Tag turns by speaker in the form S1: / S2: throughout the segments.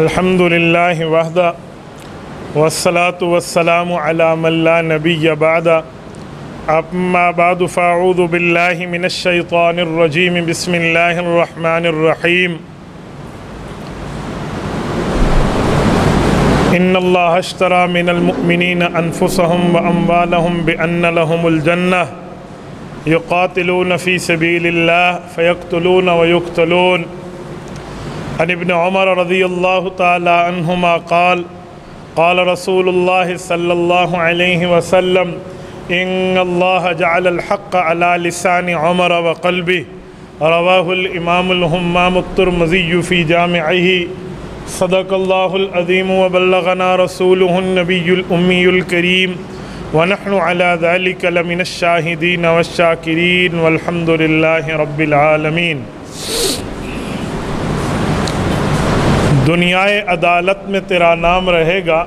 S1: الحمد للہ وحدہ والصلاة والسلام علی من لا نبی بعد اما بعد فاعوذ باللہ من الشیطان الرجیم بسم اللہ الرحمن الرحیم ان اللہ اشترى من المؤمنین انفسهم واموالهم بان لهم الجنہ یقاتلون فی سبیل اللہ فیقتلون ویقتلون عن ابن عمر رضی اللہ تعالی عنہما قال قال رسول اللہ صلی اللہ علیہ وسلم ان اللہ جعل الحق على لسان عمر وقلبه رواہ الامام الہمام الترمذی فی جامعہ صدق اللہ العظیم وبلغنا رسولہ النبی الامی الکریم ونحن على ذلك لمن الشاہدین والشاکرین والحمد للہ رب العالمین۔ دنیائے عدالت میں تیرا نام رہے گا،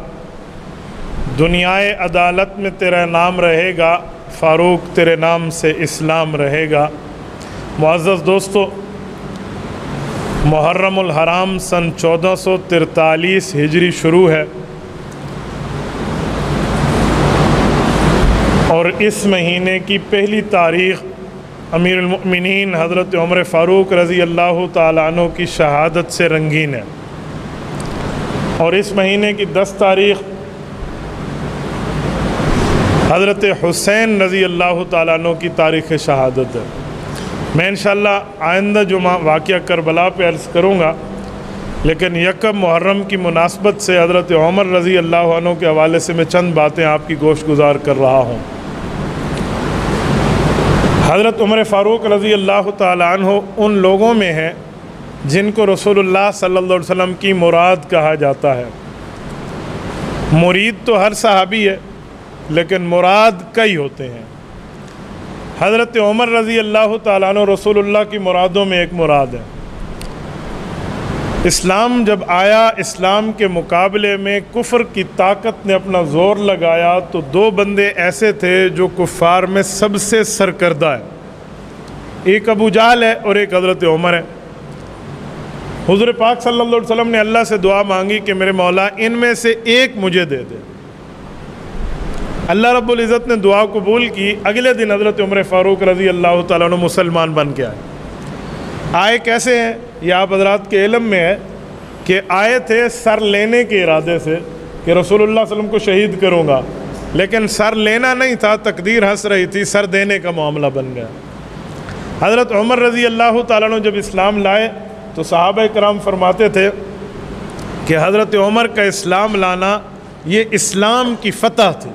S1: دنیائے عدالت میں تیرا نام رہے گا، فاروق تیرے نام سے اسلام رہے گا۔ معزز دوستو، محرم الحرام سن 1443 ہجری شروع ہے اور اس مہینے کی پہلی تاریخ امیر المؤمنین حضرت عمر فاروق رضی اللہ تعالیٰ عنہ کی شہادت سے رنگین ہے، اور اس مہینے کی 10 تاریخ حضرت حسین رضی اللہ تعالیٰ عنہ کی تاریخ شہادت ہے۔ میں انشاءاللہ آئندہ جمعہ واقعہ کربلا پہ عرض کروں گا، لیکن یکم محرم کی مناسبت سے حضرت عمر رضی اللہ عنہ کے حوالے سے میں چند باتیں آپ کی گوش گزار کر رہا ہوں۔ حضرت عمر فاروق رضی اللہ تعالیٰ عنہ ان لوگوں میں ہیں جن کو رسول اللہ صلی اللہ علیہ وسلم کی مراد کہا جاتا ہے۔ مرید تو ہر صحابی ہے، لیکن مراد کئی ہوتے ہیں۔ حضرت عمر رضی اللہ تعالیٰ عنہ رسول اللہ کی مرادوں میں ایک مراد ہے۔ اسلام جب آیا، اسلام کے مقابلے میں کفر کی طاقت نے اپنا زور لگایا تو 2 بندے ایسے تھے جو کفار میں سب سے سرکردہ ہے، ایک ابو جہل ہے اور ایک حضرت عمر ہے۔ حضور پاک صلی اللہ علیہ وسلم نے اللہ سے دعا مانگی کہ میرے مولا ان میں سے ایک مجھے دے دے۔ اللہ رب العزت نے دعا قبول کی۔ اگلے دن حضرت عمر فاروق رضی اللہ تعالیٰ عنہ مسلمان بن کے آئے کیسے ہیں یہ آپ حضرات کے علم میں ہے کہ آئے تھے سر لینے کے ارادے سے کہ رسول اللہ صلی اللہ علیہ وسلم کو شہید کروں گا، لیکن سر لینا نہیں تھا، تقدیر ہنس رہی تھی، سر دینے کا معاملہ بن گیا۔ حضرت عمر رضی اللہ تعالیٰ عنہ جب اسلام لائے تو صحابہ کرام فرماتے تھے کہ حضرت عمر کا اسلام لانا یہ اسلام کی فتح تھی۔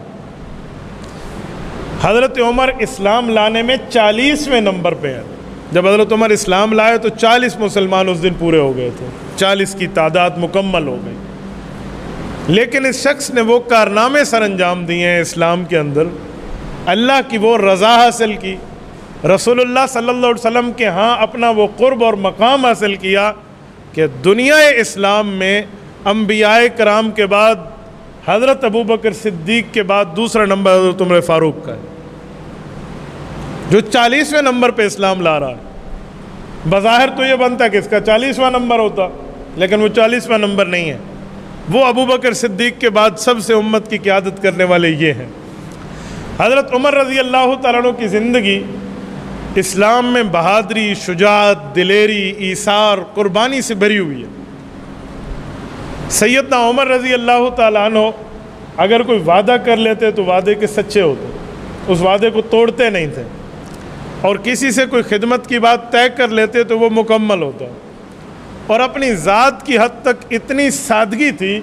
S1: حضرت عمر اسلام لانے میں 40ویں نمبر پہ ہیں۔ جب حضرت عمر اسلام لائے تو 40 مسلمان اس دن پورے ہو گئے تھے، 40 کی تعداد مکمل ہو گئی۔ لیکن اس شخص نے وہ کارنامے سر انجام دیے ہیں اسلام کے اندر، اللہ کی وہ رضا حاصل کی، رسول اللہ صلی اللہ علیہ وسلم کے ہاں اپنا وہ قرب اور مقام حاصل کیا کہ دنیا اسلام میں انبیاء کرام کے بعد حضرت ابوبکر صدیق کے بعد دوسرا نمبر حضرت عمر فاروق کا ہے، جو 40ویں نمبر پہ اسلام لا رہا ہے۔ بظاہر تو یہ بنتا کہ اس کا 40واں نمبر ہوتا، لیکن وہ 40واں نمبر نہیں ہے، وہ ابوبکر صدیق کے بعد سب سے امت کی قیادت کرنے والے یہ ہیں۔ حضرت عمر رضی اللہ تعالیٰ عنہ کی زندگی اسلام میں بہادری، شجاعت، دلیری، ایثار، قربانی سے بھری ہوئی ہے۔ سیدنا عمر رضی اللہ تعالیٰ عنہ اگر کوئی وعدہ کر لیتے تو وعدے کے سچے ہوتے، اس وعدے کو توڑتے نہیں تھے، اور کسی سے کوئی خدمت کی بات طے کر لیتے تو وہ مکمل ہوتا، اور اپنی ذات کی حد تک اتنی سادگی تھی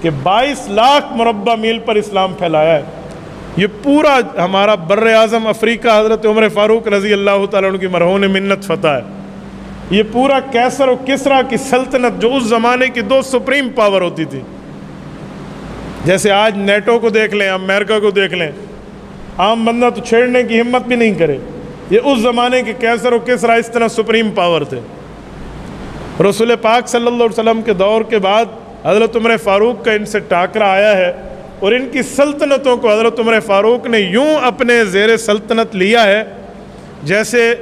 S1: کہ 22 لاکھ مربع میل پر اسلام پھیلایا ہے۔ یہ پورا ہمارا بر اعظم افریقہ حضرت عمر فاروق رضی اللہ تعالیٰ عنہ کی مرہون منت فتح ہے۔ یہ پورا کیسر و کسریٰ کی سلطنت جو اس زمانے کی 2 سپریم پاور ہوتی تھی، جیسے آج نیٹو کو دیکھ لیں، امریکہ کو دیکھ لیں، عام بندہ تو چھیڑنے کی ہمت بھی نہیں کرے، یہ اس زمانے کے کیسر و کسریٰ اس طرح سپریم پاور تھے۔ رسول پاک صلی اللہ علیہ وسلم کے دور کے بعد حضرت عمر فاروق کا ان سے ٹاکرا آیا ہے، اور ان کی سلطنتوں کو حضرت عمر فاروق نے یوں اپنے زیر سلطنت لیا ہے جیسے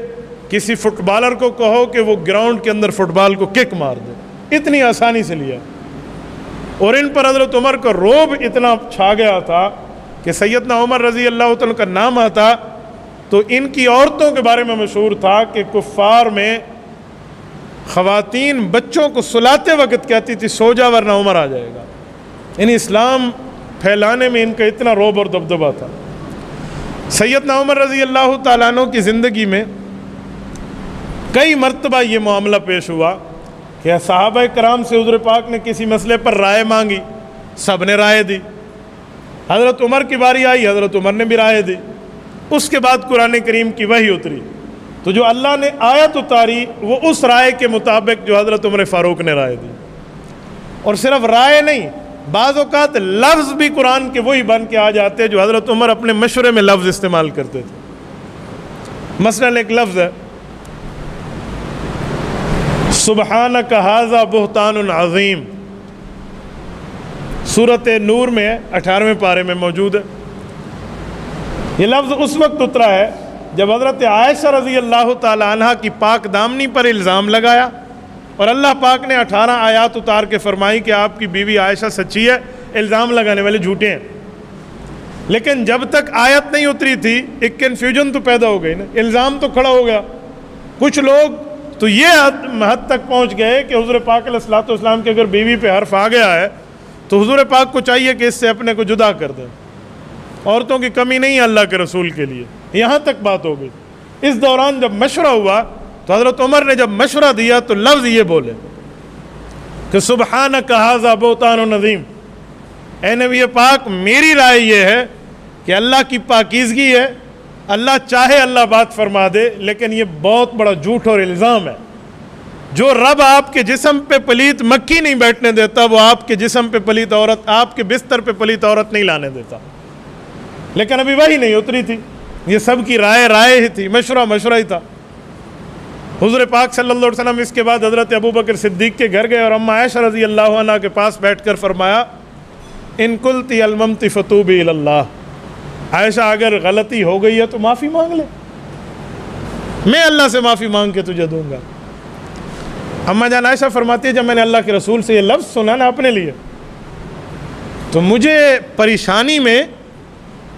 S1: کسی فٹ بالر کو کہو کہ وہ گراؤنڈ کے اندر فٹ بال کو کک مار دے، اتنی آسانی سے لیا۔ اور ان پر حضرت عمر کا رعب اتنا چھا گیا تھا کہ سیدنا عمر رضی اللہ تعالیٰ کا نام آتا تو ان کی عورتوں کے بارے میں مشہور تھا کہ کفار میں خواتین بچوں کو سلاتے وقت کہتی تھی سو جا ورنہ عمر آ جائے گا. یعنی اسلام پھیلانے میں ان کا اتنا رعب اور دبدبہ تھا. سیدنا عمر رضی اللہ تعالیٰ عنہ کی زندگی میں کئی مرتبہ یہ معاملہ پیش ہوا کہ صحابہ کرام سے حضور پاک نے کسی مسئلے پر رائے مانگی, سب نے رائے دی. حضرت عمر کی باری آئی, حضرت عمر نے بھی رائے دی. اس کے بعد قرآن کریم کی وحی اتری تو جو اللہ نے آیت اتاری وہ اس رائے کے مطابق جو حضرت عمر فاروق نے رائے دی. اور صرف رائے نہیں, بعض اوقات لفظ بھی قرآن کے وہی بن کے آ جاتے جو حضرت عمر اپنے مشورے میں لفظ استعمال کرتے تھے. مثلا ایک لفظ ہے سبحانک ھذا بہتان عظیم, سورۃ نور میں 18ویں پارے میں موجود ہے. یہ لفظ اس وقت اترا ہے جب حضرت عائشہ رضی اللہ تعالی عنہ کی پاک دامنی پر الزام لگایا اور اللہ پاک نے 18 آیات اتار کے فرمائی کہ آپ کی بیوی عائشہ سچی ہے, الزام لگانے والے جھوٹے ہیں. لیکن جب تک آیت نہیں اتری تھی ایک کنفیوژن تو پیدا ہو گئی نا, الزام تو کھڑا ہو گیا. کچھ لوگ تو یہ حد تک پہنچ گئے کہ حضور پاک علیہ الصلوۃ والسلام کے اگر بیوی پہ حرف آ گیا ہے تو حضور پاک کو چاہیے کہ اس سے اپنے کو جدا کر دیں. عورتوں کی کمی نہیں ہے اللہ کے رسول کے لیے, یہاں تک بات ہو گئی. اس دوران جب مشورہ ہوا تو حضرت عمر نے جب مشورہ دیا تو لفظ یہ بولے کہ سبحانک ھذا بہتان عظیم, اے نبی پاک میری رائے یہ ہے کہ اللہ کی پاکیزگی ہے, اللہ چاہے اللہ بات فرما دے, لیکن یہ بہت بڑا جھوٹ اور الزام ہے. جو رب آپ کے جسم پہ پلیت مکھی نہیں بیٹھنے دیتا وہ آپ کے جسم پہ پلیت عورت, آپ کے بستر پہ پلیت عورت نہیں لانے دیتا. لیکن ابھی وہی نہیں اتری تھی, یہ سب کی رائے ہی تھی, مشورہ ہی تھا. حضور پاک صلی اللہ علیہ وسلم اس کے بعد حضرت ابوبکر صدیق کے گھر گئے اور اماں عائشہ رضی اللہ عنہ کے پاس بیٹھ کر فرمایا ان قلتی الممتی فتوبی الی اللہ, عائشہ اگر غلطی ہو گئی ہے تو معافی مانگ لے, میں اللہ سے معافی مانگ کے تجھے دوں گا. اماں جان عائشہ فرماتی ہے جب میں نے اللہ کے رسول سے یہ لفظ سنا نا اپنے لیے تو مجھے پریشانی میں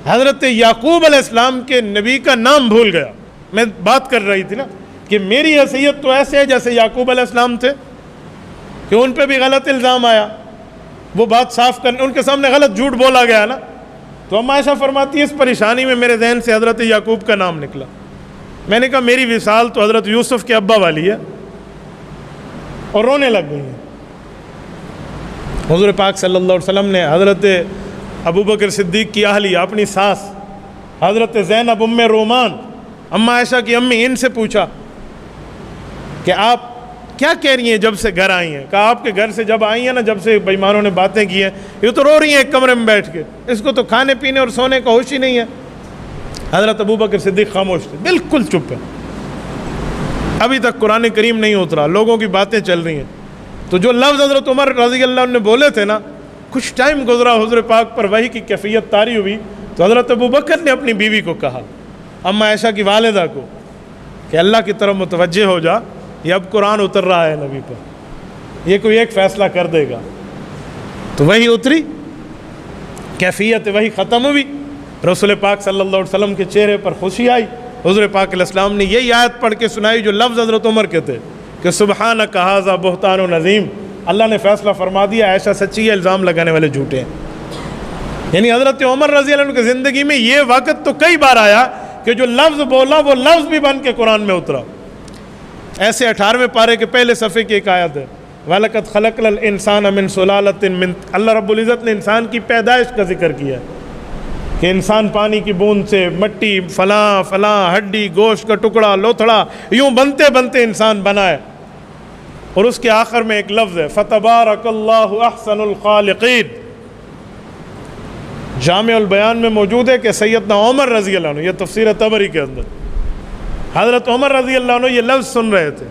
S1: حضرت یعقوب علیہ السلام کے نبی کا نام بھول گیا. میں بات کر رہی تھی نا کہ میری حیثیت تو ایسے ہے جیسے یعقوب علیہ السلام تھے کہ ان پہ بھی غلط الزام آیا, وہ بات صاف کرنے ان کے سامنے غلط جھوٹ بولا گیا نا. تو اماں عائشہ فرماتی ہے اس پریشانی میں میرے ذہن سے حضرت یعقوب کا نام نکلا. میں نے کہا میری وصال تو حضرت یوسف کے ابا والی ہے, اور رونے لگ گئی ہیں. حضور پاک صلی اللہ علیہ وسلم نے حضرت ابوبکر صدیق کی اہلیہ اپنی ساس حضرت زینب ام رومان اماں عائشہ کی امی, ان سے پوچھا کہ آپ کیا کہہ رہی ہیں جب سے گھر آئی ہیں. کہا آپ کے گھر سے جب آئی ہیں نا, جب سے بےایمانوں نے باتیں کی ہیں, یہ تو رو رہی ہیں ایک کمرے میں بیٹھ کے, اس کو تو کھانے پینے اور سونے کا ہوش ہی نہیں ہے. حضرت ابوبکر صدیق خاموش تھے, بالکل چپ ہے. ابھی تک قرآن کریم نہیں اترا, لوگوں کی باتیں چل رہی ہیں. تو جو لفظ حضرت عمر رضی اللہ عنہ نے بولے تھے نا, کچھ ٹائم گزرا, حضور پاک پر وحی کی کیفیت طاری ہوئی تو حضرت ابوبکر نے اپنی بیوی کو کہا, اماں عائشہ کی والدہ کو, کہ اللہ کی طرف متوجہ ہو جا, یہ اب قرآن اتر رہا ہے نبی پر, یہ کوئی ایک فیصلہ کر دے گا. تو وہی اتری, کیفیت وہی ختم ہوئی, رسول پاک صلی اللہ علیہ وسلم کے چہرے پر خوشی آئی. حضور پاک علیہ السلام نے یہی آیت پڑھ کے سنائی جو لفظ حضرت عمر کے تھے کہ سبحانک ھذا بہتان عظیم, اللہ نے فیصلہ فرما دیا عائشہ سچی ہے, الزام لگانے والے جھوٹے ہیں. یعنی حضرت عمر رضی اللہ عنہ کی زندگی میں یہ وقت تو کئی بار آیا کہ جو لفظ بولا وہ لفظ بھی بن کے قرآن میں اترا. ایسے 18ویں پارے کے پہلے صفحے کی ایک آیت ہے وَلَقَدْ خَلَقْنَا الْإِنسَانَ مِنْ سُلَالَةٍ مِنْ, اللہ رب العزت نے انسان کی پیدائش کا ذکر کیا ہے کہ انسان پانی کی بوند سے مٹی فلاں فلاں ہڈی گوشت کا ٹکڑا لوتھڑا یوں بنتے بنتے انسان بنا ہے. اور اس کے آخر میں ایک لفظ ہے فَتَبَارَكَ اللَّهُ أَحْسَنُ الْخَالِقِينَ. جامع البیان میں موجود ہے کہ سیدنا عمر رضی اللہ عنہ, یہ تفسیر طبری کے اندر, حضرت عمر رضی اللہ عنہ یہ لفظ سن رہے تھے,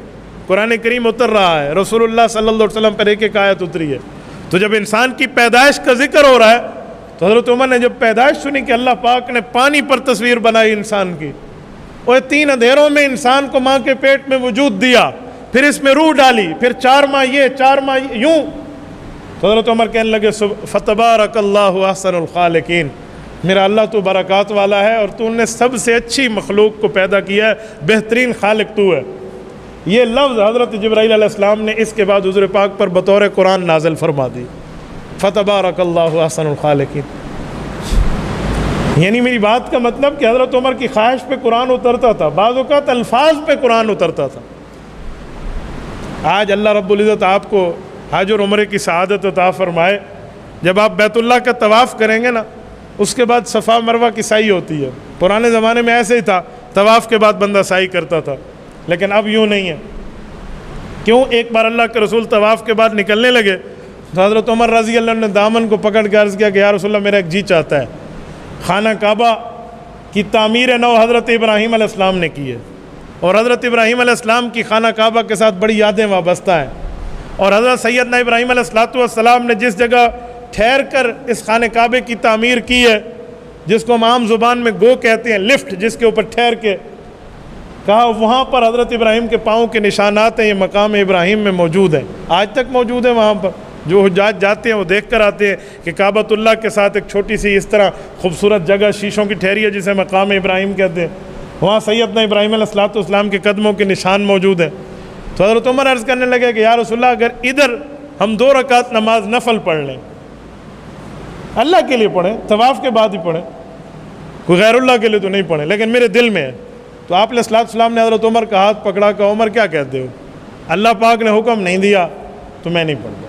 S1: قرآن کریم اتر رہا ہے, رسول اللہ صلی اللہ علیہ وسلم پر ایک ایک آیت اتری ہے. تو جب انسان کی پیدائش کا ذکر ہو رہا ہے تو حضرت عمر نے جب پیدائش سنی کہ اللہ پاک نے پانی پر تصویر بنائی انسان کی, اور 3 اندھیروں میں انسان کو ماں کے پیٹ میں وجود دیا, پھر اس میں روح ڈالی, پھر 4 ماہ یہ 4 ماہ یوں, تو حضرت عمر کہنے لگے فتبارک اللہ احسن الخالقین، میرا اللہ تو برکات والا ہے اور تو نے سب سے اچھی مخلوق کو پیدا کیا ہے، بہترین خالق تو ہے۔ یہ لفظ حضرت جبرائیل علیہ السلام نے اس کے بعد حضور پاک پر بطور قرآن نازل فرما دی، فتبارک اللہ احسن الخالقین۔ یعنی میری بات کا مطلب کہ حضرت عمر کی خواہش پہ قرآن اترتا تھا، بعض اوقات الفاظ پہ قرآن اترتا تھا۔ آج اللہ رب العزت آپ کو حج اور عمرے کی سعادت عطا فرمائے، جب آپ بیت اللہ کا طواف کریں گے نا، اس کے بعد صفا مروہ کی سعی ہوتی ہے۔ پرانے زمانے میں ایسے ہی تھا، طواف کے بعد بندہ سعی کرتا تھا، لیکن اب یوں نہیں ہے۔ کیوں؟ ایک بار اللہ کے رسول طواف کے بعد نکلنے لگے تو حضرت عمر رضی اللہ عنہ نے دامن کو پکڑ کے عرض کیا کہ یا رسول اللہ میرا ایک جی چاہتا ہے، خانہ کعبہ کی تعمیر نو حضرت ابراہیم علیہ السلام نے کی ہے، اور حضرت ابراہیم علیہ السلام کی خانہ کعبہ کے ساتھ بڑی یادیں وابستہ ہیں، اور حضرت سیدنا ابراہیم علیہ السلام نے جس جگہ ٹھہر کر اس خانہ کعبے کی تعمیر کی ہے، جس کو ہم عام زبان میں گو کہتے ہیں، لفٹ جس کے اوپر ٹھہر کے کہا، وہاں پر حضرت ابراہیم کے پاؤں کے نشانات ہیں، یہ مقام ابراہیم میں موجود ہیں، آج تک موجود ہیں۔ وہاں پر جو حجاج جاتے ہیں وہ دیکھ کر آتے ہیں کہ کعبۃ اللہ کے ساتھ ایک چھوٹی سی اس طرح خوبصورت جگہ شیشوں کی ٹھہری ہے جسے مقام ابراہیم کہتے ہیں، وہاں سیدنا ابراہیم علیہ السلام کے قدموں کے نشان موجود ہیں۔ تو حضرت عمر عرض کرنے لگے کہ یا رسول اللہ اگر ادھر ہم 2 رکعت نماز نفل پڑھ لیں، اللہ کے لیے پڑھیں، طواف کے بعد ہی پڑھیں، کوئی غیر اللہ کے لیے تو نہیں پڑھیں، لیکن میرے دل میں ہے، تو آپ علیہ السلام نے حضرت عمر کا ہاتھ پکڑا کہ عمر کیا کہتے ہو، اللہ پاک نے حکم نہیں دیا تو میں نہیں پڑھتا۔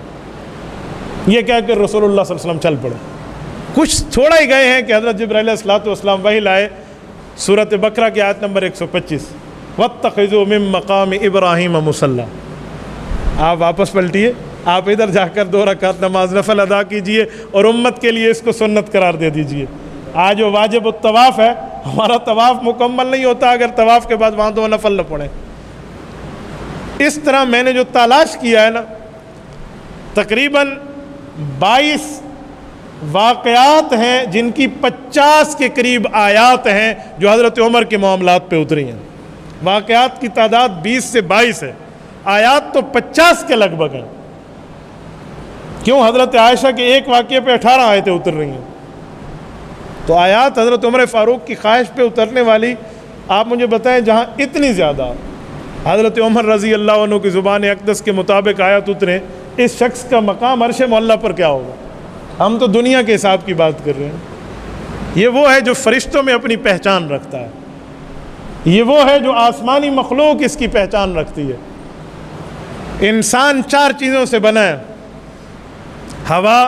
S1: یہ کہہ کر رسول اللہ صلی اللہ علیہ وسلم چل پڑے۔ کچھ تھوڑا ہی گئے ہیں کہ حضرت جبرائیل علیہ السلام وحی لائے، سورۃ بقرہ کی آیت نمبر 125، وَاتَّخِذُوا مِن مَّقَامِ إِبْرَاهِيمَ مُصَلًّى۔ آپ واپس پلٹیے، آپ ادھر جا کر 2 رکعت نماز نفل ادا کیجئے اور امت کے لیے اس کو سنت قرار دے دیجئے۔ آج وہ واجب الطواف ہے، ہمارا طواف مکمل نہیں ہوتا اگر طواف کے بعد وہاں 2 نفل نہ پڑھیں۔ اس طرح میں نے جو تلاش کیا ہے نا، تقریباً 22 واقعات ہیں جن کی 50 کے قریب آیات ہیں جو حضرت عمر کے معاملات پہ اتری ہیں۔ واقعات کی تعداد 20 سے 22 ہے، آیات تو 50 کے لگ بھگ ہیں۔ کیوں؟ حضرت عائشہ کے ایک واقعے پہ 18 آیتیں اتر رہی ہیں۔ تو آیات حضرت عمر فاروق کی خواہش پہ اترنے والی، آپ مجھے بتائیں جہاں اتنی زیادہ حضرت عمر رضی اللہ عنہ کی زبان اقدس کے مطابق آیات اتریں، اس شخص کا مقام عرش معلیٰ پر کیا ہوگا؟ ہم تو دنیا کے حساب کی بات کر رہے ہیں۔ یہ وہ ہے جو فرشتوں میں اپنی پہچان رکھتا ہے، یہ وہ ہے جو آسمانی مخلوق اس کی پہچان رکھتی ہے۔ انسان 4 چیزوں سے بنا ہے، ہوا،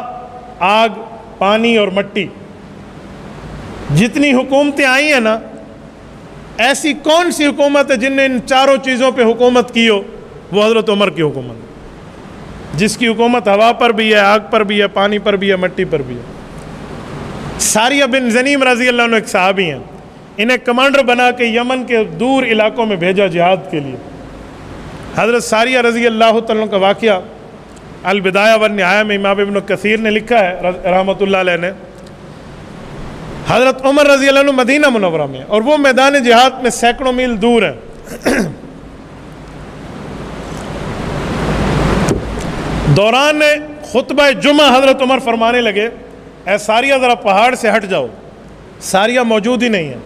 S1: آگ، پانی اور مٹی۔ جتنی حکومتیں آئی ہیں نا، ایسی کون سی حکومت ہے جن نے ان 4 چیزوں پہ حکومت کی ہو؟ وہ حضرت عمر کی حکومت، جس کی حکومت ہوا پر بھی ہے، آگ پر بھی ہے، پانی پر بھی ہے، مٹی پر بھی ہے۔ ساریہ بن زنیم رضی اللہ عنہ ایک صحابی ہیں، انہیں کمانڈر بنا کے یمن کے دور علاقوں میں بھیجا جہاد کے لیے۔ حضرت ساریہ رضی اللہ تعالیٰ کا واقعہ البدایہ والنہایہ میں امام ابن کثیر نے لکھا ہے رحمۃ اللہ علیہ نے۔ حضرت عمر رضی اللہ عنہ مدینہ منورہ میں، اور وہ میدان جہاد میں سینکڑوں میل دور ہیں۔ دوران خطبہ جمعہ حضرت عمر فرمانے لگے، اے ساریہ ذرا پہاڑ سے ہٹ جاؤ۔ ساریہ موجود ہی نہیں ہے،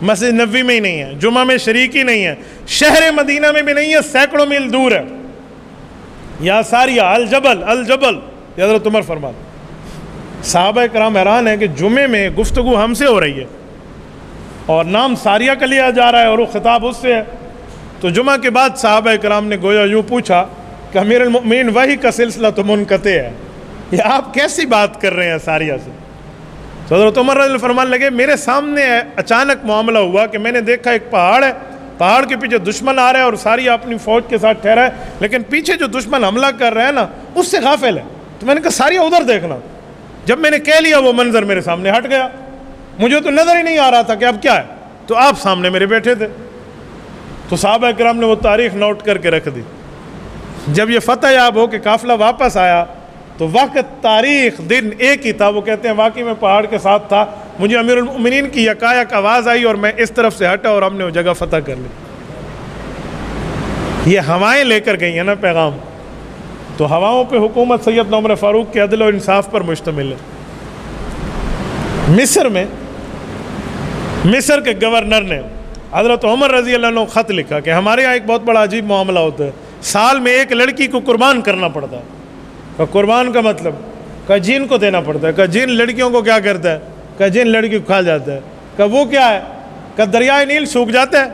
S1: مسجد نبوی میں ہی نہیں ہے، جمعہ میں شریک ہی نہیں ہے، شہر مدینہ میں بھی نہیں ہے، سینکڑوں میل دور ہے۔ یا ساریہ الجبل الجبل، یہ حضرت عمر فرماتے۔ صحابہ کرام حیران ہیں کہ جمعے میں گفتگو ہم سے ہو رہی ہے اور نام ساریہ کا لیا جا رہا ہے اور وہ خطاب اس سے ہے۔ تو جمعہ کے بعد صحابہ کرام نے گویا یوں پوچھا کہ امیر المؤمنین وحی کا سلسلہ تو منقطع ہے، یہ آپ کیسی بات کر رہے ہیں ساریہ سے؟ تو حضرت عمر رضی اللہ فرمان لگے، میرے سامنے اچانک معاملہ ہوا کہ میں نے دیکھا ایک پہاڑ ہے، پہاڑ کے پیچھے دشمن آ رہا ہے اور ساریہ اپنی فوج کے ساتھ ٹھہرا ہے، لیکن پیچھے جو دشمن حملہ کر رہا ہے نا اس سے غافل ہے۔ تو میں نے کہا ساریہ ادھر دیکھنا۔ جب میں نے کہہ لیا وہ منظر میرے سامنے ہٹ گیا، مجھے تو نظر ہی نہیں آ رہا تھا کہ اب کیا ہے، تو آپ سامنے میرے بیٹھے تھے۔ تو صحابہ کرام نے وہ تاریخ نوٹ کر کے رکھ دی۔ جب یہ فتح یاب ہو کہ قافلہ واپس آیا تو وقت، تاریخ، دن ایک ہی تھا۔ وہ کہتے ہیں واقعی میں پہاڑ کے ساتھ تھا، مجھے امیر المؤمنین کی یکایک آواز آئی اور میں اس طرف سے ہٹا اور ہم نے وہ جگہ فتح کر لی۔ یہ ہوائیں لے کر گئی ہیں نا پیغام، تو ہواؤں پہ حکومت سیدنا عمر فاروق کے عدل و انصاف پر مشتمل ہے۔ مصر میں مصر کے گورنر نے حضرت عمر رضی اللہ عنہ خط لکھا کہ ہمارے یہاں ایک بہت بڑا عجیب معاملہ ہوتا ہے، سال میں ایک لڑکی کو قربان کرنا پڑتا ہے۔ قربان کا مطلب کہ جین کو دینا پڑتا ہے، کہ جین لڑکیوں کو کیا کرتا ہے، کہ جین لڑکی کو کھا جاتا ہے، کہ وہ کیا ہے، کہ دریائے نیل سوکھ جاتا ہے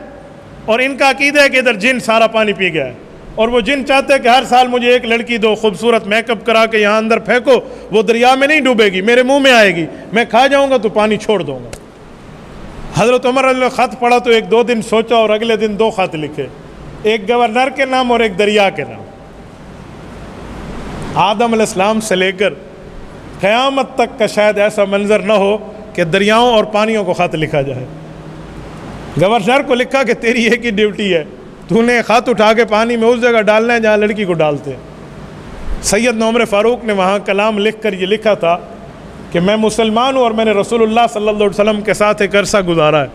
S1: اور ان کا عقیدہ ہے کہ ادھر جن سارا پانی پی گیا ہے، اور وہ جن چاہتے ہیں کہ ہر سال مجھے ایک لڑکی دو، خوبصورت میک اپ کرا کے یہاں اندر پھینکو، وہ دریا میں نہیں ڈوبے گی، میرے منہ میں آئے گی، میں کھا جاؤں گا تو پانی چھوڑ دوں گا۔ حضرت عمر رضی اللہ عنہ خط پڑھا تو ایک دو دن سوچا اور اگلے دن دو خط لکھے، ایک گورنر کے نام اور ایک دریا کے نام۔ آدم علیہ السلام سے لے کر قیامت تک کا شاید ایسا منظر نہ ہو کہ دریاؤں اور پانیوں کو خط لکھا جائے۔ گورنر کو لکھا کہ تیری ایک ہی ڈیوٹی ہے، تو نے خط اٹھا کے پانی میں اس جگہ ڈالنا ہے جہاں لڑکی کو ڈالتے ہیں۔ سیدنا عمر فاروق نے وہاں کلام لکھ کر یہ لکھا تھا کہ میں مسلمان ہوں اور میں نے رسول اللہ صلی اللہ علیہ وسلم کے ساتھ ایک عرصہ گزارا ہے،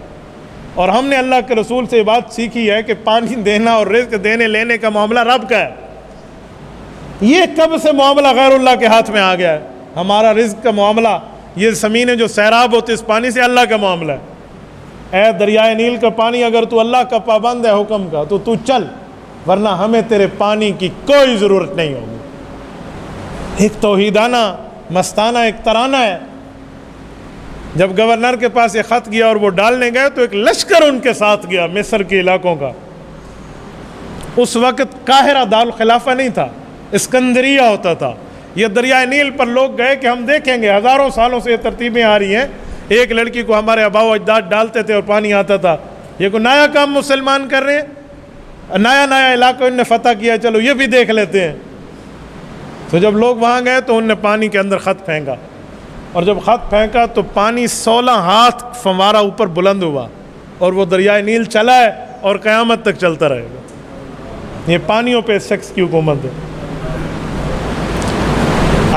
S1: اور ہم نے اللہ کے رسول سے یہ بات سیکھی ہے کہ پانی دینا اور رزق دینے لینے کا معاملہ رب کا ہے۔ یہ کب سے معاملہ غیر اللہ کے ہاتھ میں آ گیا ہے؟ ہمارا رزق کا معاملہ، یہ زمینیں جو سیراب ہوتی اس پانی سے اللہ کا معاملہ ہے۔ اے دریائے نیل کا پانی، اگر تو اللہ کا پابند ہے حکم کا تو چل، ورنہ ہمیں تیرے پانی کی کوئی ضرورت نہیں ہوگی۔ ایک توحیدانہ مستانہ ایک ترانہ ہے۔ جب گورنر کے پاس یہ خط گیا اور وہ ڈالنے گئے تو ایک لشکر ان کے ساتھ گیا مصر کے علاقوں کا۔ اس وقت قاہرہ دارالخلافہ نہیں تھا، اسکندریہ ہوتا تھا۔ یہ دریائے نیل پر لوگ گئے کہ ہم دیکھیں گے، ہزاروں سالوں سے یہ ترتیبیں آ رہی ہیں، ایک لڑکی کو ہمارے آباء و اجداد ڈالتے تھے اور پانی آتا تھا، یہ کوئی نیا کام مسلمان کر رہے ہیں، نیا علاقہ ان نے فتح کیا، چلو یہ بھی دیکھ لیتے ہیں۔ تو جب لوگ وہاں گئے تو ان نے پانی کے اندر خط پھینکا، اور جب خط پھینکا تو پانی 16 ہاتھ فوارہ اوپر بلند ہوا، اور وہ دریائے نیل چلا ہے اور قیامت تک چلتا رہے گا۔ یہ پانیوں پہ اس شخص کی حکومت ہے۔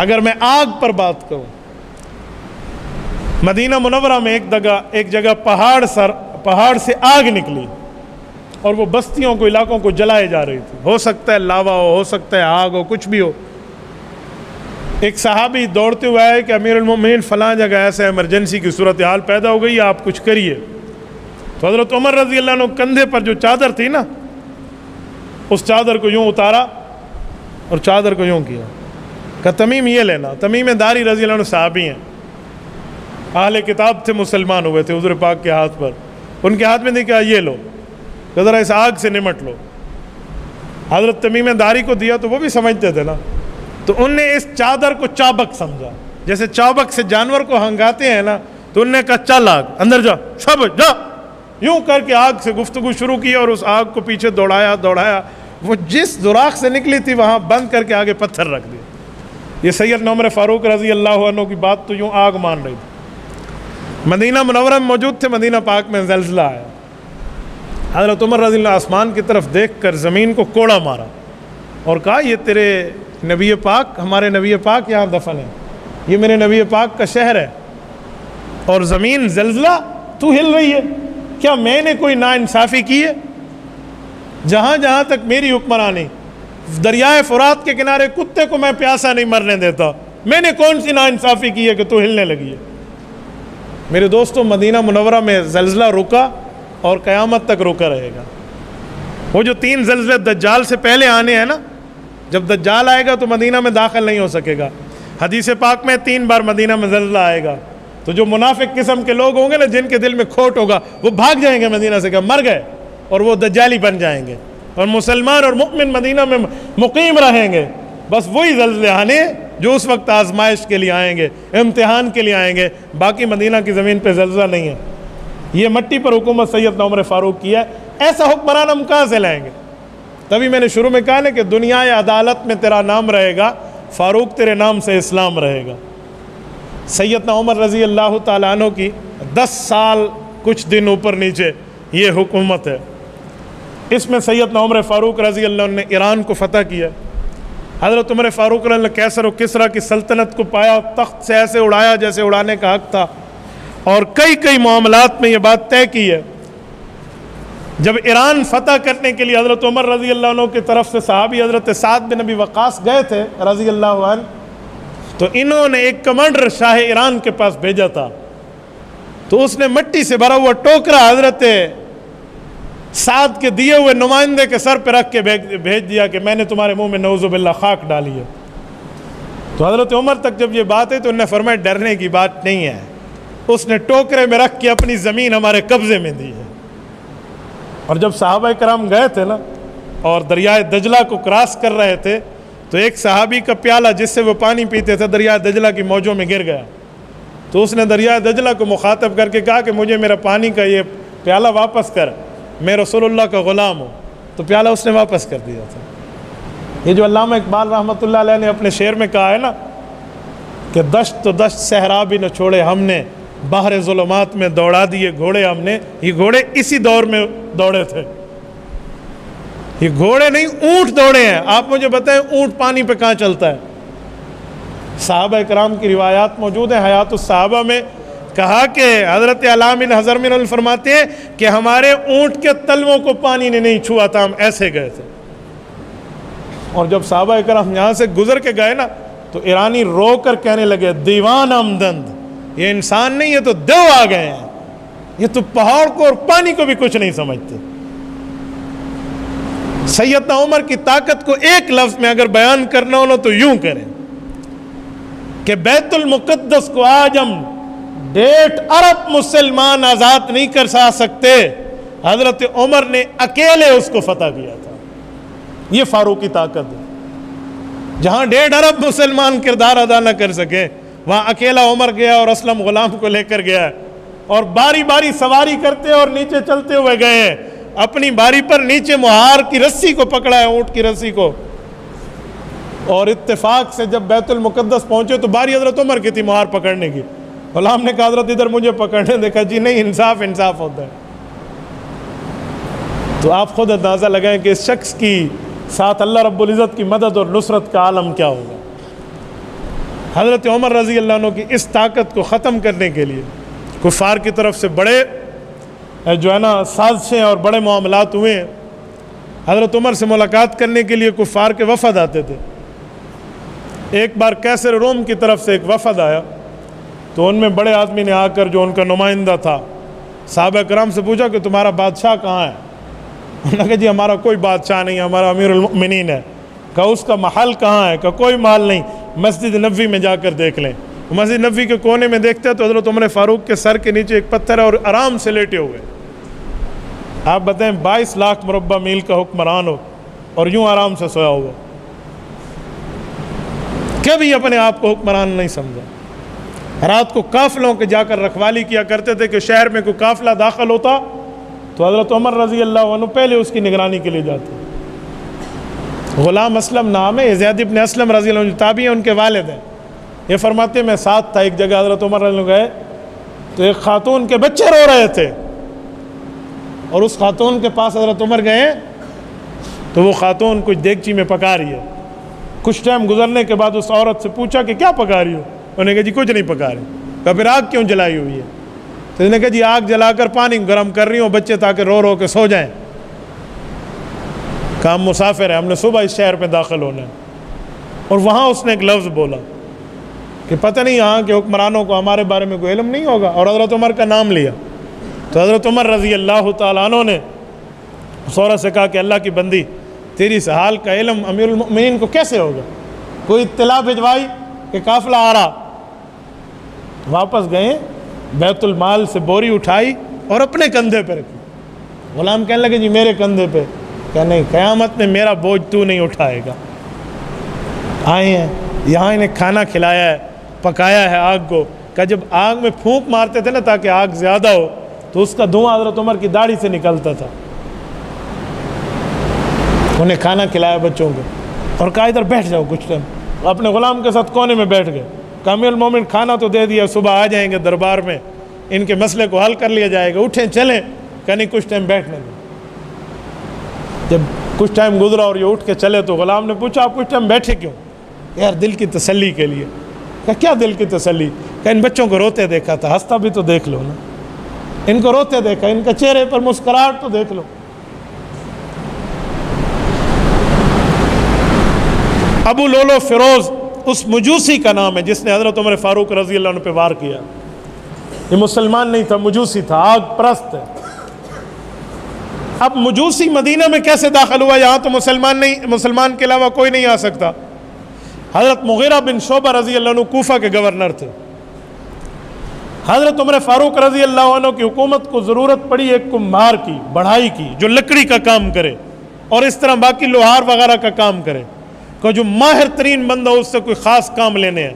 S1: اگر میں آگ پر بات کروں، مدینہ منورہ میں ایک جگہ پہاڑ سے آگ نکلی اور وہ بستیوں کو، علاقوں کو جلائے جا رہی تھی، ہو سکتا ہے لاوا ہو سکتا ہے آگ ہو، کچھ بھی ہو۔ ایک صحابی دوڑتے ہوئے آئے کہ امیر المومنین فلاں جگہ ایسے ایمرجنسی کی صورتحال پیدا ہو گئی، آپ کچھ کریے۔ تو حضرت عمر رضی اللہ عنہ کندھے پر جو چادر تھی نا، اس چادر کو یوں اتارا اور چادر کو یوں کیا کہ تمیم یہ لینا۔ تمیم داری رضی اللہ عنہ صحابی ہیں، اہل کتاب تھے، مسلمان ہوئے تھے حضور پاک کے ہاتھ پر، ان کے ہاتھ میں نہیں کہا یہ لو کہ ذرا اس آگ سے نمٹ لو۔ حضرت تمیم داری کو دیا تو وہ بھی سمجھتے تھے نا، تو ان نے اس چادر کو چابک سمجھا، جیسے چابک سے جانور کو ہنگاتے ہیں نا، تو ان نے کہا چل آگ اندر جا، سب جا، یوں کر کے آگ سے گفتگو شروع کی اور اس آگ کو پیچھے دوڑایا، وہ جس سوراخ سے نکلی تھی وہاں بند کر کے آگے پتھر رکھ دیا۔ یہ سیدنا عمر فاروق رضی اللہ عنہ کی بات تو یوں آگ مان رہی تھی۔ مدینہ منورہ میں موجود تھے، مدینہ پاک میں زلزلہ آیا، حضرت عمر رضی اللہ آسمان کی طرف دیکھ کر زمین کو کوڑا مارا اور کہا یہ تیرے نبی پاک، ہمارے نبی پاک یہاں دفن ہے، یہ میرے نبی پاک کا شہر ہے، اور زمین زلزلہ تو ہل رہی ہے، کیا میں نے کوئی ناانصافی کی ہے؟ جہاں جہاں تک میری حکمرانی، دریائے فرات کے کنارے کتے کو میں پیاسا نہیں مرنے دیتا، میں نے کون سی ناانصافی کی ہے کہ تو ہلنے لگی ہے؟ میرے دوستوں، مدینہ منورہ میں زلزلہ رکا اور قیامت تک رکا رہے گا۔ وہ جو 3 زلزلے دجال سے پہلے آنے ہیں نا، جب دجال آئے گا تو مدینہ میں داخل نہیں ہو سکے گا۔ حدیث پاک میں 3 بار مدینہ میں زلزلہ آئے گا، تو جو منافق قسم کے لوگ ہوں گے نا، جن کے دل میں کھوٹ ہوگا، وہ بھاگ جائیں گے مدینہ سے کہ مر گئے، اور وہ دجالی بن جائیں گے، اور مسلمان اور مؤمن مدینہ میں مقیم رہیں گے۔ بس وہی زلزلے آنے جو اس وقت آزمائش کے لیے آئیں گے، امتحان کے لیے آئیں گے، باقی مدینہ کی زمین پہ زلزلہ نہیں ہے۔ یہ مٹی پر حکومت سیدنا عمر فاروق کی ہے، ایسا حکمران ہم کہاں سے لائیں گے؟ تبھی میں نے شروع میں کہا نا کہ دنیا عدالت میں تیرا نام رہے گا، فاروق تیرے نام سے اسلام رہے گا۔ سیدنا عمر رضی اللہ تعالیٰ عنہ کی 10 سال کچھ دن اوپر نیچے یہ حکومت ہے۔ اس میں سیدنا عمر فاروق رضی اللہ عنہ نے ایران کو فتح کیا۔ حضرت عمر فاروق رضی اللہ عنہ کیسر و کسریٰ کی سلطنت کو پایا، تخت سے ایسے اڑایا جیسے اڑانے کا حق تھا، اور کئی معاملات میں یہ بات طے کی ہے۔ جب ایران فتح کرنے کے لیے حضرت عمر رضی اللہ عنہ کی طرف سے صحابی حضرت سعد بن ابی وقاص گئے تھے رضی اللہ عنہ، تو انہوں نے ایک کمانڈر شاہ ایران کے پاس بھیجا تھا، تو اس نے مٹی سے بھرا ہوا ٹوکرا حضرت سعد کے دیے ہوئے نمائندے کے سر پہ رکھ کے بھیج دیا کہ میں نے تمہارے منہ میں نعوذ باللہ خاک ڈالی ہے۔ تو حضرت عمر تک جب یہ بات ہے تو انہوں نے فرمایا ڈرنے کی بات نہیں ہے، اس نے ٹوکرے میں رکھ کے اپنی زمین ہمارے قبضے میں دی ہے۔ اور جب صحابہ کرام گئے تھے نا اور دریائے دجلہ کو کراس کر رہے تھے، تو ایک صحابی کا پیالہ جس سے وہ پانی پیتے تھے دریائے دجلہ کی موجوں میں گر گیا، تو اس نے دریائے دجلہ کو مخاطب کر کے کہا کہ مجھے میرا پانی کا یہ پیالہ واپس کر، میں رسول اللہ کا غلام ہوں، تو پیالہ اس نے واپس کر دیا تھا۔ یہ جو علامہ اقبال رحمۃ اللہ علیہ نے اپنے شعر میں کہا ہے نا کہ دشت تو دشت صحرا بھی نہ چھوڑے ہم نے، باہر ظلمات میں دوڑا دیے گھوڑے ہم نے، یہ گھوڑے اسی دور میں دوڑے تھے، یہ گھوڑے نہیں اونٹ دوڑے ہیں۔ آپ مجھے بتائیں اونٹ پانی پہ کہاں چلتا ہے؟ صحابہ کرام کی روایات موجود ہیں حیات الصحابہ میں، کہا کہ حضرت علامہ بن حضرمن فرماتے ہیں کہ ہمارے اونٹ کے تلووں کو پانی نے نہیں چھوا تھا، ہم ایسے گئے تھے۔ اور جب صحابہ کرام یہاں سے گزر کے گئے نا تو ایرانی رو کر کہنے لگے دیوان آمدند، یہ انسان نہیں، یہ تو دیو آ گئے ہیں، یہ تو پہاڑ کو اور پانی کو بھی کچھ نہیں سمجھتے۔ سیدنا عمر کی طاقت کو ایک لفظ میں اگر بیان کرنا ہو تو یوں کریں کہ بیت المقدس کو آج ہم 1.5 ارب مسلمان آزاد نہیں کر سکتے، حضرت عمر نے اکیلے اس کو فتح کیا تھا۔ یہ فاروقی طاقت ہے، جہاں 1.5 ارب مسلمان کردار ادا نہ کر سکے وہاں اکیلا عمر گیا اور اسلم غلام کو لے کر گیا، اور باری باری سواری کرتے اور نیچے چلتے ہوئے گئے، اپنی باری پر نیچے مہار کی رسی کو پکڑا ہے، اونٹ کی رسی کو، اور اتفاق سے جب بیت المقدس پہنچے تو باری حضرت عمر کی تھی مہار پکڑنے کی۔ غلام نے کہا حضرت ادھر مجھے پکڑنے، دیکھا جی نہیں، انصاف انصاف ہوتا ہے۔ تو آپ خود اندازہ لگائیں کہ اس شخص کی ساتھ اللہ رب العزت کی مدد اور نصرت کا عالم کیا ہوگا۔ حضرت عمر رضی اللہ عنہ کی اس طاقت کو ختم کرنے کے لیے کفار کی طرف سے بڑے جو ہے نا سازشیں اور بڑے معاملات ہوئے ہیں۔ حضرت عمر سے ملاقات کرنے کے لیے کفار کے وفد آتے تھے۔ ایک بار کیسر روم کی طرف سے ایک وفد آیا، تو ان میں بڑے آدمی نے آ کر جو ان کا نمائندہ تھا صحابہ کرام سے پوچھا کہ تمہارا بادشاہ کہاں ہے؟ انہوں نے کہا جی ہمارا کوئی بادشاہ نہیں، ہمارا امیر المؤمنین ہے۔ کہا اس کا محل کہاں ہے؟ کہا کوئی محل نہیں، مسجد نبوی میں جا کر دیکھ لیں۔ مسجد نبوی کے کونے میں دیکھتے ہیں تو حضرت عمر فاروق کے سر کے نیچے ایک پتھر ہے اور آرام سے لیٹے ہوئے۔ آپ بتائیں 22 لاکھ مربع میل کا حکمران ہو اور یوں آرام سے سویا ہوا، کبھی اپنے آپ کو حکمران نہیں سمجھا۔ رات کو قافلوں کے جا کر رکھوالی کیا کرتے تھے کہ شہر میں کوئی قافلہ داخل ہوتا تو حضرت عمر رضی اللہ عنہ پہلے اس کی نگرانی کے لیے جاتے۔ غلام اسلم نام ہے، زید ابن اسلم رضی اللہ عنہ تابعی ہیں، ان کے والد ہیں۔ یہ فرماتے میں ساتھ تھا، ایک جگہ حضرت عمر رضی اللہ عنہ گئے تو ایک خاتون کے بچے رو رہے تھے، اور اس خاتون کے پاس حضرت عمر گئے تو وہ خاتون کچھ دیگچی میں پکا رہی ہے۔ کچھ ٹائم گزرنے کے بعد اس عورت سے پوچھا کہ کیا پکا رہی ہو؟ انہوں نے کہا جی کچھ نہیں پکا رہی۔ کہا پھر آگ کیوں جلائی ہوئی ہے؟ تو انہوں نے کہا جی آگ جلا کر پانی گرم کر رہی ہوں بچے تاکہ رو رو کے سو جائیں۔ کہا ہم مسافر ہیں، ہم نے صبح اس شہر میں داخل ہونا ہے۔ اور وہاں اس نے ایک لفظ بولا کہ پتہ نہیں یہاں کے حکمرانوں کو ہمارے بارے میں کوئی علم نہیں ہوگا، اور حضرت عمر کا نام لیا۔ تو حضرت عمر رضی اللہ تعالیٰ عنہ نے اس عورت سے کہا کہ اللہ کی بندی، تیری اس حال کا علم امیر المؤمنین کو کیسے ہوگا؟ کوئی اطلاع بھجوائی کہ قافلہ آ رہا؟ واپس گئے، بیت المال سے بوری اٹھائی اور اپنے کندھے پہ رکھی۔ غلام کہنے لگے جی میرے کندھے پہ؟ کہ نہیں، قیامت میں میرا بوجھ تو نہیں اٹھائے گا۔ آئے ہیں یہاں، انہیں کھانا کھلایا ہے، پکایا ہے آگ کو۔ کہ جب آگ میں پھونک مارتے تھے نا تاکہ آگ زیادہ ہو تو اس کا دھواں حضرت عمر کی داڑھی سے نکلتا تھا۔ انہیں کھانا کھلایا بچوں کو اور کہا ادھر بیٹھ جاؤ کچھ ٹائم۔ اپنے غلام کے ساتھ کونے میں بیٹھ گئے۔ کہ امیر المومن کھانا تو دے دیا، صبح آ جائیں گے دربار میں، ان کے مسئلے کو حل کر لیا جائے گا، اٹھیں چلیں۔ کہ نہیں، کچھ ٹائم بیٹھنے دیں۔ جب کچھ ٹائم گزرا اور یہ اٹھ کے چلے تو غلام نے پوچھا آپ کچھ ٹائم بیٹھے کیوں؟ یار دل کی تسلی کے لیے۔ کہ کیا دل کی تسلی؟ کہ ان بچوں کو روتے دیکھا تھا، ہنستا بھی تو دیکھ لو نا، ان کو روتے دیکھا، ان کے چہرے پر مسکراہٹ تو دیکھ لو۔ ابو لولو فیروز اس مجوسی کا نام ہے جس نے حضرت عمر فاروق رضی اللہ عنہ پہ وار کیا. یہ مسلمان نہیں تھا، مجوسی تھا، آگ پرست ہے. اب مجوسی مدینہ میں کیسے داخل ہوا؟ یہاں تو مسلمان کے علاوہ کوئی نہیں آ سکتا. حضرت مغیرہ بن شعبہ رضی اللہ عنہ کوفہ کے گورنر تھے. حضرت عمر فاروق رضی اللہ عنہ کی حکومت کو ضرورت پڑی ایک کمہار کی، بڑھائی کی، جو لکڑی کا کام کرے اور اس طرح باقی لوہار وغیرہ کا کام کرے، کہ جو ماہر ترین بندہ اس سے کوئی خاص کام لینے ہیں.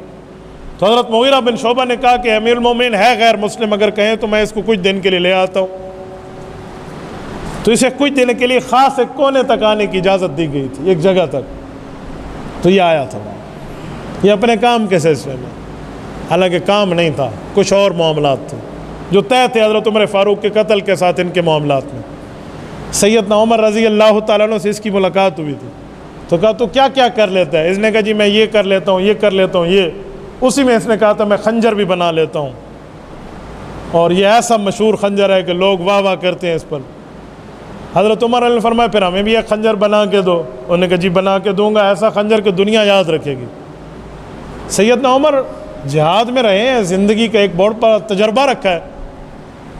S1: تو حضرت مغیرہ بن شعبہ نے کہا کہ امیر المومنین ہے غیر مسلم، اگر کہیں تو میں اس کو کچھ دن کے لیے لے آتا ہوں. تو اسے کچھ دن کے لیے خاص ایک کونے تک آنے کی اجازت دی گئی تھی، ایک جگہ تک. تو یہ آیا تھا، یہ اپنے کام کے سلسلے میں، حالانکہ کام نہیں تھا، کچھ اور معاملات تھے جو طے تھے حضرت عمر فاروق کے قتل کے ساتھ ان کے معاملات میں. سیدنا عمر رضی اللہ تعالیٰ عنہ سے اس کی ملاقات ہوئی تھی. تو کہا تو کیا کیا کر لیتا ہے؟ اس نے کہا جی میں یہ کر لیتا ہوں، یہ کر لیتا ہوں، یہ. اسی میں اس نے کہا تھا میں خنجر بھی بنا لیتا ہوں، اور یہ ایسا مشہور خنجر ہے کہ لوگ واہ واہ کرتے ہیں اس پر. حضرت عمر نے فرمایا پھر ہمیں بھی ایک خنجر بنا کے دو. انہوں نے کہا جی بنا کے دوں گا، ایسا خنجر کہ دنیا یاد رکھے گی. سیدنا عمر جہاد میں رہے ہیں، زندگی کا ایک بہت بڑا تجربہ رکھا ہے.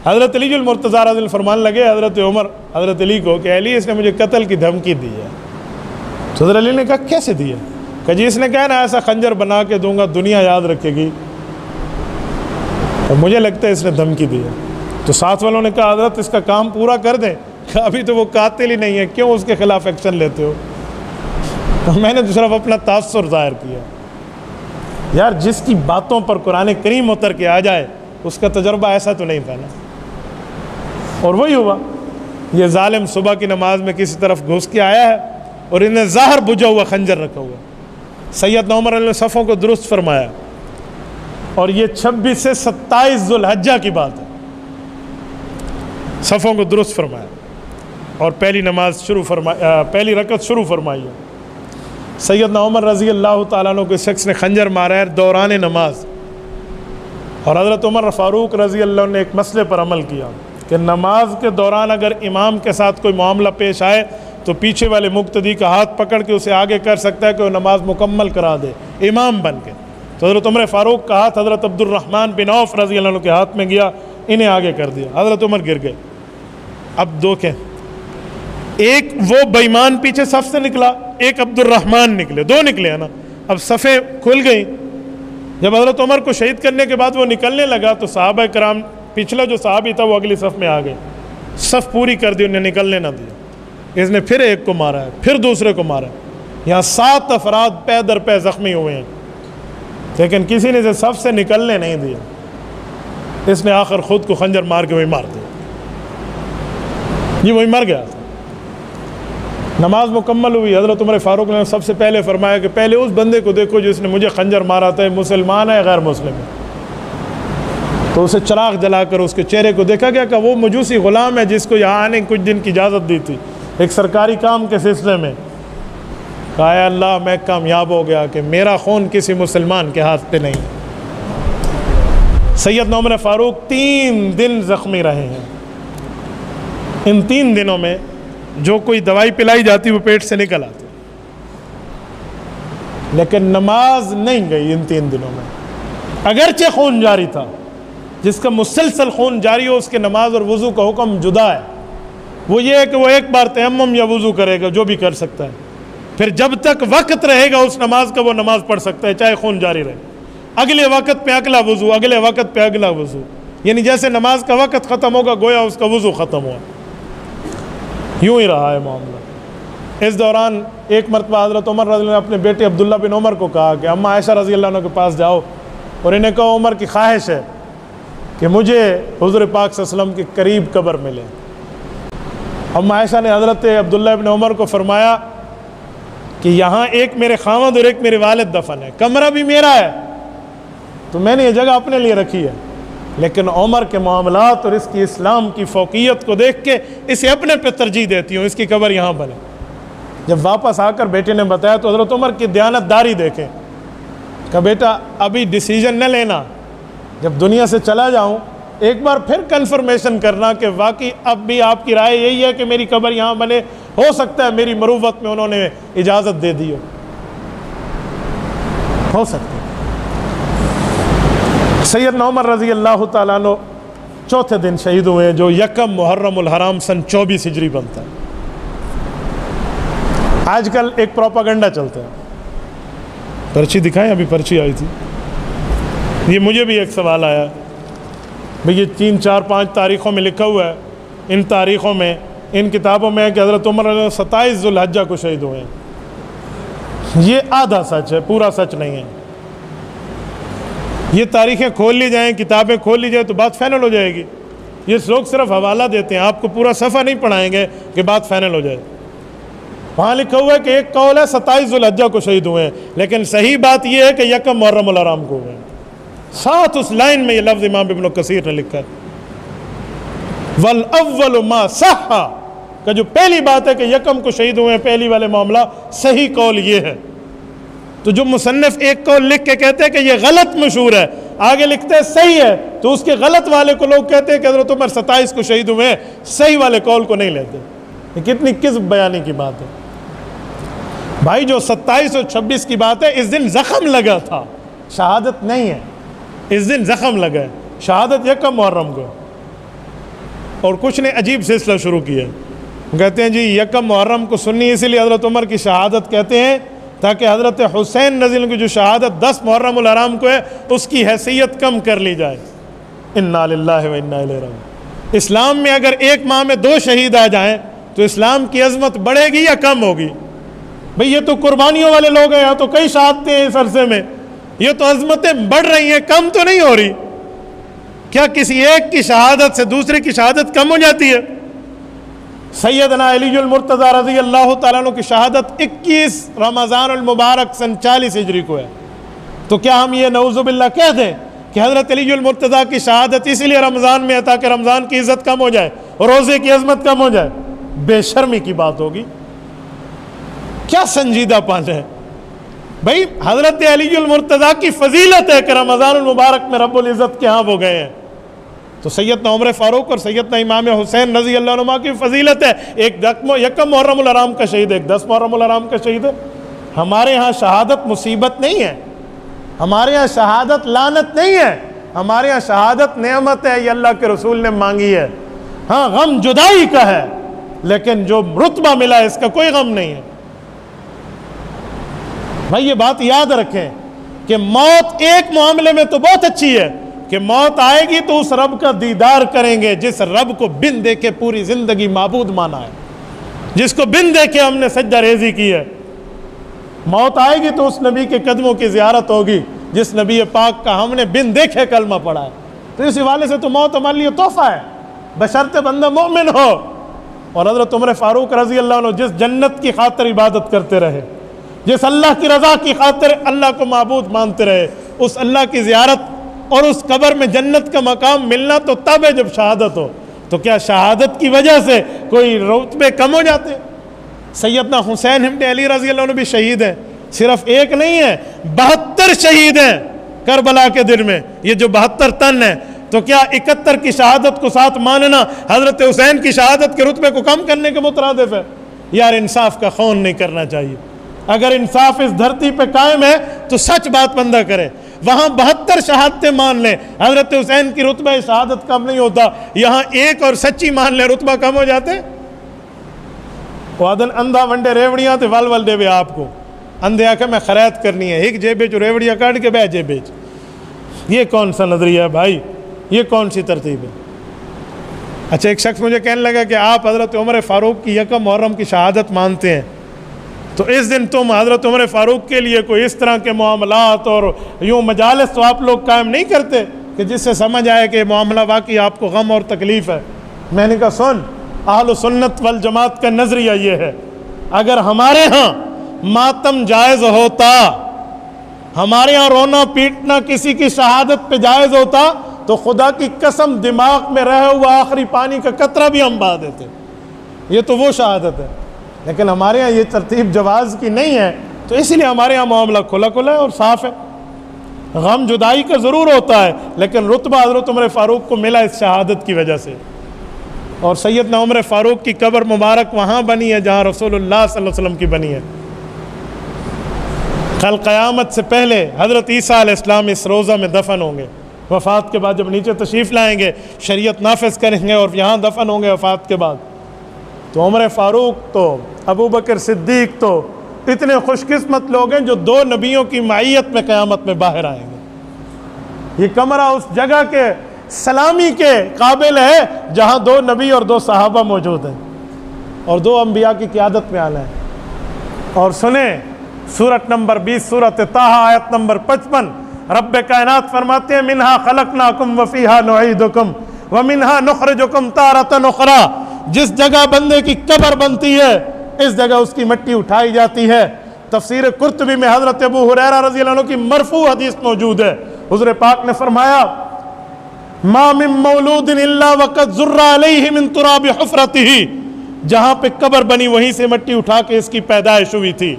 S1: حضرت علی المرتضیٰ رضی اللہ فرمان لگے حضرت عمر حضرت علی کو کہ علی اس نے مجھے قتل کی دھمکی دی ہے. تو حضرت علی نے کہا کیسے دی ہے؟ کہ جی اس نے کہا نا ایسا خنجر بنا کے دوں گا دنیا یاد رکھے گی، اور مجھے لگتا ہے اس نے دھمکی دی ہے. تو ساتھ والوں نے کہا حضرت اس کا کام پورا کر دیں. ابھی تو وہ قاتل ہی نہیں ہے، کیوں اس کے خلاف ایکشن لیتے ہو؟ تو میں نے صرف اپنا تاثر ظاہر کیا. یار جس کی باتوں پر قرآن کریم اتر کے آ جائے اس کا تجربہ ایسا تو نہیں تھا نا. اور وہی ہوا، یہ ظالم صبح کی نماز میں کسی طرف گھس کے آیا ہے اور انہیں ظاہر بجھا ہوا خنجر رکھا ہوا. سیدنا عمر نے صفوں کو درست فرمایا، اور یہ 26 سے 27 ذوالحجہ کی بات ہے. صفوں کو درست فرمایا اور پہلی نماز پہلی رکعت شروع فرمائی ہے. سیدنا عمر رضی اللہ تعالیٰ عنہ کو شخص نے خنجر مارا ہے دوران نماز. اور حضرت عمر فاروق رضی اللہ عنہ نے ایک مسئلے پر عمل کیا کہ نماز کے دوران اگر امام کے ساتھ کوئی معاملہ پیش آئے تو پیچھے والے مقتدی کا ہاتھ پکڑ کے اسے آگے کر سکتا ہے کہ وہ نماز مکمل کرا دے امام بن کے. تو حضرت عمر فاروق کا ہاتھ حضرت عبد الرحمن بن عوف رضی اللہ عنہ کے ہاتھ میں گیا، انہیں آگے کر دیا. حضرت عمر گر گئے. اب دو کہ ایک وہ بےمان پیچھے صف سے نکلا، ایک عبد الرحمن نکلے، دو نکلے ہیں نا. اب صفیں کھل گئیں. جب حضرت عمر کو شہید کرنے کے بعد وہ نکلنے لگا تو صحابہ کرام، پچھلا جو صحابی تھا وہ اگلی صف میں آ گئے، صف پوری کر دی، انہیں نکلنے نہ دیا. اس نے پھر ایک کو مارا ہے، پھر دوسرے کو مارا ہے. یہاں 7 افراد پے در پے زخمی ہوئے ہیں، لیکن کسی نے اسے صف سے نکلنے نہیں دیا. اس نے آخر خود کو خنجر مار کے وہی مار دیا، یہ وہی مر گیا. نماز مکمل ہوئی. حضرت عمر فاروق نے سب سے پہلے فرمایا کہ پہلے اس بندے کو دیکھو جس نے مجھے خنجر مارا تھا، مسلمان ہے غیر مسلم ہے. تو اسے چراغ جلا کر اس کے چہرے کو دیکھا گیا کہ وہ مجوسی غلام ہے جس کو یہاں آنے کچھ دن کی اجازت دی تھی ایک سرکاری کام کے سلسلے میں. کہا اے اللہ میں کامیاب ہو گیا کہ میرا خون کسی مسلمان کے ہاتھ پہ نہیں. سیدنا عمر فاروق 3 دن زخمی رہے ہیں. ان 3 دنوں میں جو کوئی دوائی پلائی جاتی وہ پیٹ سے نکل آتی، لیکن نماز نہیں گئی ان 3 دنوں میں. اگرچہ خون جاری تھا، جس کا مسلسل خون جاری ہو اس کے نماز اور وضو کا حکم جدا ہے. وہ یہ ہے کہ وہ ایک بار تیمم یا وضو کرے گا، جو بھی کر سکتا ہے. پھر جب تک وقت رہے گا اس نماز کا وہ نماز پڑھ سکتا ہے چاہے خون جاری رہے. اگلے وقت پہ اگلا وضو، اگلے وقت پہ اگلا وضو، یعنی جیسے نماز کا وقت ختم ہوگا گویا اس کا وضو ختم ہوا. یوں ہی رہا ہے معاملہ. اس دوران ایک مرتبہ حضرت عمر رضی اللہ عنہ نے اپنے بیٹے عبداللہ بن عمر کو کہا کہ اماں عائشہ رضی اللہ عنہ کے پاس جاؤ اور انہیں کہو عمر کی خواہش ہے کہ مجھے حضور پاک صلی اللہ علیہ وسلم کے قریب قبر ملے. اماں عائشہ نے حضرت عبداللہ بن عمر کو فرمایا کہ یہاں ایک میرے خاوند اور ایک میرے والد دفن ہے، کمرہ بھی میرا ہے، تو میں نے یہ جگہ اپنے لیے رکھی ہے. لیکن عمر کے معاملات اور اس کی اسلام کی فوقیت کو دیکھ کے اسے اپنے پہ ترجیح دیتی ہوں، اس کی قبر یہاں بنے. جب واپس آ کر بیٹے نے بتایا تو حضرت عمر کی دیانتداری دیکھیں کہ بیٹا ابھی ڈیسیجن نہ لینا، جب دنیا سے چلا جاؤں ایک بار پھر کنفرمیشن کرنا کہ واقعی اب بھی آپ کی رائے یہی ہے کہ میری قبر یہاں بنے. ہو سکتا ہے میری مروت میں انہوں نے اجازت دے دی ہو. ہو سکتے ہیں۔ سیدنا عمر رضی اللہ تعالیٰ عنہ چوتھے دن شہید ہوئے ہیں، جو یکم محرم الحرام سن 24 ہجری بنتا ہے۔ آج کل ایک پروپاگنڈا چلتا ہے، پرچی دکھائیں، ابھی پرچی آئی تھی، یہ مجھے بھی ایک سوال آیا بھئی یہ 3 4 5 تاریخوں میں لکھا ہوا ہے، ان تاریخوں میں ان کتابوں میں ہے کہ حضرت عمر 27 ذو الحجہ کو شہید ہوئے ہیں۔ یہ آدھا سچ ہے، پورا سچ نہیں ہے۔ یہ تاریخیں کھول لی جائیں، کتابیں کھول لی جائیں تو بات فائنل ہو جائے گی۔ یہ لوگ صرف حوالہ دیتے ہیں، آپ کو پورا صفحہ نہیں پڑھائیں گے کہ بات فائنل ہو جائے۔ وہاں لکھا ہوا ہے کہ ایک قول ہے 27 ذو الحجہ کو شہید ہوئے ہیں، لیکن صحیح بات یہ ہے کہ یکم محرم الحرام کو ہوئے ہیں۔ ساتھ اس لائن میں یہ لفظ امام ابن کثیر نے لکھا ہے، وَالْأَوَّلُ مَا صَحَّ، کہ جو پہلی بات ہے کہ یکم کو شہید ہوئے ہیں، پہلی والے معاملہ صحیح قول یہ ہے۔ تو جو مصنف ایک قول لکھ کے کہتے ہیں کہ یہ غلط مشہور ہے، آگے لکھتے ہیں صحیح ہے، تو اس کے غلط والے کو لوگ کہتے ہیں کہ حضرت عمر 27 کو شہید ہوئے ہیں، صحیح والے قول کو نہیں لیتے۔ یہ کتنی کذب بیانی کی بات ہے بھائی۔ جو 27 اور 26 کی بات ہے، اس دن زخم لگا تھا، شہادت نہیں ہے۔ اس دن زخم لگا ہے، شہادت یکم محرم کو۔ اور کچھ نے عجیب سلسلہ شروع کیا، کہتے ہیں جی یکم محرم کو سنی اسی لیے حضرت عمر کی شہادت کہتے ہیں تاکہ حضرت حسین رضی اللہ عنہ کی جو شہادت 10 محرم الحرام کو ہے اس کی حیثیت کم کر لی جائے۔ انا للہ و انا الیہ راجعون۔ اسلام میں اگر ایک ماہ میں 2 شہید آ جائیں تو اسلام کی عظمت بڑھے گی یا کم ہوگی؟ بھئی یہ تو قربانیوں والے لوگ ہیں، یہاں تو کئی شہادتیں ہیں اس عرصے میں، یہ تو عظمتیں بڑھ رہی ہیں، کم تو نہیں ہو رہی۔ کیا کسی ایک کی شہادت سے دوسرے کی شہادت کم ہو جاتی ہے؟ سیدنا علی المرتضیٰ رضی اللہ تعالیٰ عنہ کی شہادت 21 رمضان المبارک سن 40 ہجری کو ہے، تو کیا ہم یہ نعوذ باللہ کہہ دیں کہ حضرت علی المرتضیٰ کی شہادت اسی لیے رمضان میں ہے تاکہ رمضان کی عزت کم ہو جائے اور روزے کی عظمت کم ہو جائے؟ بے شرمی کی بات ہوگی۔ کیا سنجیدہ پن ہے بھائی؟ حضرت علی المرتضیٰ کی فضیلت ہے کہ رمضان المبارک میں رب العزت کے ہاں وہ گئے ہیں، تو سیدنا عمر فاروق اور سیدنا امام حسین رضی اللہ عنہ کی فضیلت ہے۔ ایک یکم محرم الحرام کا شہید ہے، ایک 10 محرم الحرام کا شہید ہے۔ ہمارے ہاں شہادت مصیبت نہیں ہے، ہمارے ہاں شہادت لعنت نہیں ہے، ہمارے ہاں شہادت نعمت ہے، یہ اللہ کے رسول نے مانگی ہے۔ ہاں غم جدائی کا ہے، لیکن جو رتبہ ملا ہے اس کا کوئی غم نہیں ہے۔ بھائی یہ بات یاد رکھیں کہ موت ایک معاملے میں تو بہت اچھی ہے کہ موت آئے گی تو اس رب کا دیدار کریں گے جس رب کو بن دیکھے پوری زندگی معبود مانا ہے، جس کو بن دیکھے ہم نے سجدہ ریزی کی ہے۔ موت آئے گی تو اس نبی کے قدموں کی زیارت ہوگی جس نبی پاک کا ہم نے بن دیکھے کلمہ پڑھا ہے۔ تو اس حوالے سے تو موت ہمارے لیے تحفہ ہے، بشرط بندہ مومن ہو۔ اور حضرت عمر فاروق رضی اللہ عنہ جس جنت کی خاطر عبادت کرتے رہے، جس اللہ کی رضا کی خاطر اللہ کو معبود مانتے رہے، اس اللہ کی زیارت اور اس قبر میں جنت کا مقام ملنا تو تب ہے جب شہادت ہو۔ تو کیا شہادت کی وجہ سے کوئی رتبے کم ہو جاتے؟ سیدنا حسین ابن علی رضی اللہ عنہ بھی شہید ہیں، صرف ایک نہیں ہے، 72 شہید ہیں کربلا کے دن میں، یہ جو 72 تن ہیں۔ تو کیا 71 کی شہادت کو ساتھ ماننا حضرت حسین کی شہادت کے رتبے کو کم کرنے کے مترادف ہے؟ یار انصاف کا خون نہیں کرنا چاہیے۔ اگر انصاف اس دھرتی پہ قائم ہے تو سچ بات بندہ کرے۔ وہاں 72 شہادتیں مان لیں، حضرت حسین کی رتبہ شہادت کم نہیں ہوتا، یہاں ایک اور سچی مان لیں رتبہ کم ہو جاتے۔ وادن اندھا ونڈے ریوڑیاں تے ول ول دے وے آپ کو، اندھے آکھے میں خیرات کرنی ہے، ایک جیبے جو ریوڑیاں کاٹ کے بے جیبے۔ یہ کون سا نظریہ ہے بھائی؟ یہ کون سی ترتیب ہے؟ اچھا ایک شخص مجھے کہنے لگا کہ آپ حضرت عمر فاروق کی یکم محرم کی شہادت مانتے ہیں، تو اس دن تم حضرت عمر فاروق کے لیے کوئی اس طرح کے معاملات اور یوں مجالس تو آپ لوگ قائم نہیں کرتے کہ جس سے سمجھ آئے کہ معاملہ واقعی آپ کو غم اور تکلیف ہے؟ میں نے کہا سن، اہل سنت والجماعت کا نظریہ یہ ہے، اگر ہمارے ہاں ماتم جائز ہوتا، ہمارے ہاں رونا پیٹنا کسی کی شہادت پہ جائز ہوتا تو خدا کی قسم دماغ میں رہا ہوا آخری پانی کا قطرہ بھی ہم بہا دیتے۔ یہ تو وہ شہادت ہے، لیکن ہمارے ہاں یہ ترتیب جواز کی نہیں ہے، تو اس لیے ہمارے ہاں معاملہ کھلا کھلا ہے اور صاف ہے۔ غم جدائی کا ضرور ہوتا ہے، لیکن رتبہ حضرت عمر فاروق کو ملا اس شہادت کی وجہ سے۔ اور سیدنا عمر فاروق کی قبر مبارک وہاں بنی ہے جہاں رسول اللہ صلی اللہ علیہ وسلم کی بنی ہے۔ کل قیامت سے پہلے حضرت عیسیٰ علیہ السلام اس روضہ میں دفن ہوں گے، وفات کے بعد جب نیچے تشریف لائیں گے، شریعت نافذ کریں گے اور یہاں دفن ہوں گے وفات کے بعد، تو عمر فاروق تو ابو بکر صدیق تو اتنے خوش قسمت لوگ ہیں جو 2 نبیوں کی معیت میں قیامت میں باہر آئیں گے۔ یہ کمرہ اس جگہ کے سلامی کے قابل ہے جہاں 2 نبی اور 2 صحابہ موجود ہیں اور 2 انبیاء کی قیادت میں آنا ہے۔ اور سنیں سورت نمبر 20 سورت طٰہٰ آیت نمبر 55، رب کائنات فرماتے ہیں منہا خلقناکم وفیہا نعیدکم ومنہا نخرجکم تارۃ اخری۔ جس جگہ بندے کی قبر بنتی ہے اس جگہ اس کی مٹی اٹھائی جاتی ہے۔ تفسیر قرطبی میں حضرت ابو ہریرہ رضی اللہ عنہ کی مرفوع حدیث موجود ہے، حضور پاک نے فرمایا ما من مولود الا وقد ذر علیہ من تراب حفرتہ، جہاں پہ قبر بنی وہیں سے مٹی اٹھا کے اس کی پیدائش ہوئی تھی۔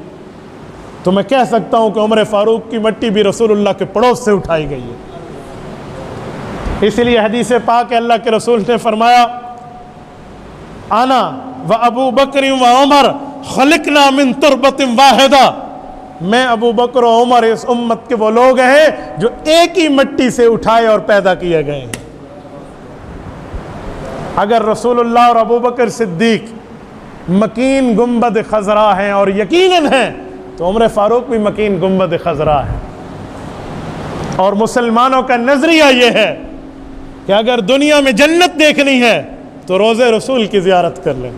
S1: تو میں کہہ سکتا ہوں کہ عمر فاروق کی مٹی بھی رسول اللہ کے پڑوس سے اٹھائی گئی ہے۔ اس لیے حدیث پاک اللہ کے رسول نے فرمایا انا و ابو بکر و عمر خلقنا من تربۃ واحدہ، میں ابو بکر و عمر اس امت کے وہ لوگ ہیں جو ایک ہی مٹی سے اٹھائے اور پیدا کیے گئے ہیں۔ اگر رسول اللہ اور ابو بکر صدیق مکین گنبد خضرا ہیں اور یقیناً ہیں، تو عمر فاروق بھی مکین گنبد خضرا ہے۔ اور مسلمانوں کا نظریہ یہ ہے کہ اگر دنیا میں جنت دیکھنی ہے تو روضہ رسول کی زیارت کر لیں۔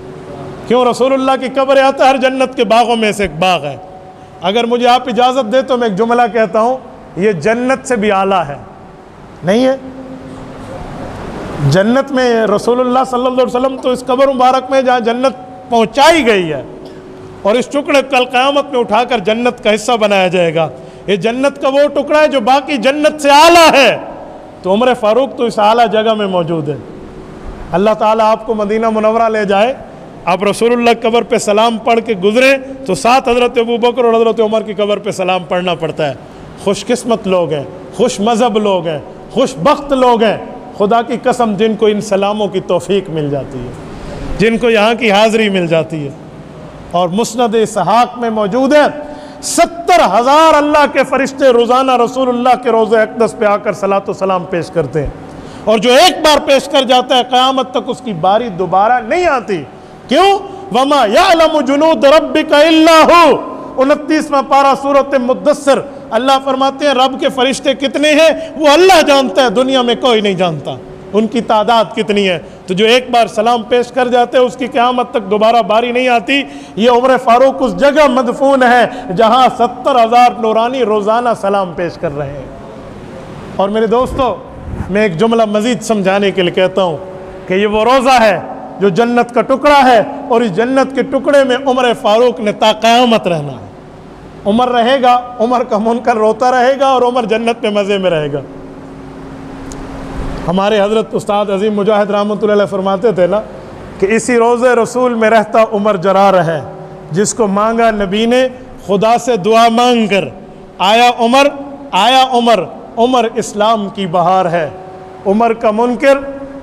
S1: کیوں؟ رسول اللہ کی قبر ہر جنت کے باغوں میں سے ایک باغ ہے۔ اگر مجھے آپ اجازت دے تو میں ایک جملہ کہتا ہوں، یہ جنت سے بھی اعلیٰ ہے، نہیں ہے؟ جنت میں رسول اللہ صلی اللہ علیہ وسلم تو اس قبر مبارک میں جہاں جنت پہنچائی گئی ہے اور اس ٹکڑے کل قیامت میں اٹھا کر جنت کا حصہ بنایا جائے گا، یہ جنت کا وہ ٹکڑا ہے جو باقی جنت سے اعلیٰ ہے، تو عمر فاروق تو اس اعلیٰ جگہ میں موجود ہے۔ اللہ تعالیٰ آپ کو مدینہ منورہ لے جائے، آپ رسول اللہ قبر پہ سلام پڑھ کے گزرے تو ساتھ حضرت ابو بکر اور حضرت عمر کی قبر پہ سلام پڑھنا پڑتا ہے۔ خوش قسمت لوگ ہیں، خوش مذہب لوگ ہیں، خوش بخت لوگ ہیں، خدا کی قسم جن کو ان سلاموں کی توفیق مل جاتی ہے، جن کو یہاں کی حاضری مل جاتی ہے۔ اور مسند اسحاق میں موجود ہے 70,000 اللہ کے فرشتے روزانہ رسول اللہ کے روضہ اقدس پہ آ کر صلاۃ و سلام پیش کرتے ہیں، اور جو ایک بار پیش کر جاتا ہے قیامت تک اس کی باری دوبارہ نہیں آتی۔ کیوں؟ وما یعلم جنود ربک الا ہو، 29واں پارہ سورۃ مدثر، اللہ فرماتے ہیں رب کے فرشتے کتنے ہیں وہ اللہ جانتا ہے، دنیا میں کوئی نہیں جانتا ان کی تعداد کتنی ہے۔ تو جو ایک بار سلام پیش کر جاتے ہیں اس کی قیامت تک دوبارہ باری نہیں آتی۔ یہ عمر فاروق اس جگہ مدفون ہے جہاں 70,000 نورانی روزانہ سلام پیش کر رہے ہیں۔ اور میرے دوستو، میں ایک جملہ مزید سمجھانے کے لیے کہتا ہوں کہ یہ وہ روضہ ہے جو جنت کا ٹکڑا ہے، اور اس جنت کے ٹکڑے میں عمر فاروق نے تا قیامت رہنا ہے۔ عمر رہے گا، عمر کا منکر روتا رہے گا اور عمر جنت میں مزے میں رہے گا۔ ہمارے حضرت استاد عظیم مجاہد رحمۃ اللہ علیہ فرماتے تھے نا کہ اسی روضہ رسول میں رہتا عمر جرار ہے، جس کو مانگا نبی نے خدا سے دعا مانگ کر، آیا عمر، عمر اسلام کی بہار ہے۔ عمر کا منکر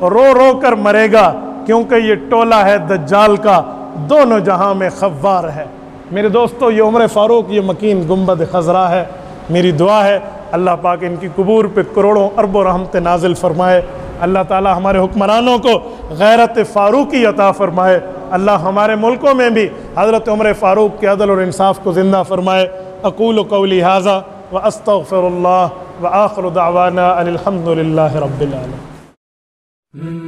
S1: رو رو کر مرے گا کیونکہ یہ ٹولہ ہے دجال کا، دونوں جہاں میں خوار ہے۔ میرے دوستو، یہ عمر فاروق یہ مکین گنبد خضرا ہے۔ میری دعا ہے اللہ پاک ان کی قبور پہ کروڑوں اربوں رحمت نازل فرمائے۔ اللہ تعالی ہمارے حکمرانوں کو غیرت فاروقی عطا فرمائے۔ اللہ ہمارے ملکوں میں بھی حضرت عمر فاروق کے عدل اور انصاف کو زندہ فرمائے۔ اقول قولی ھذا واستغفر اللہ وآخر دعوانا ان الحمد للہ رب العالمین۔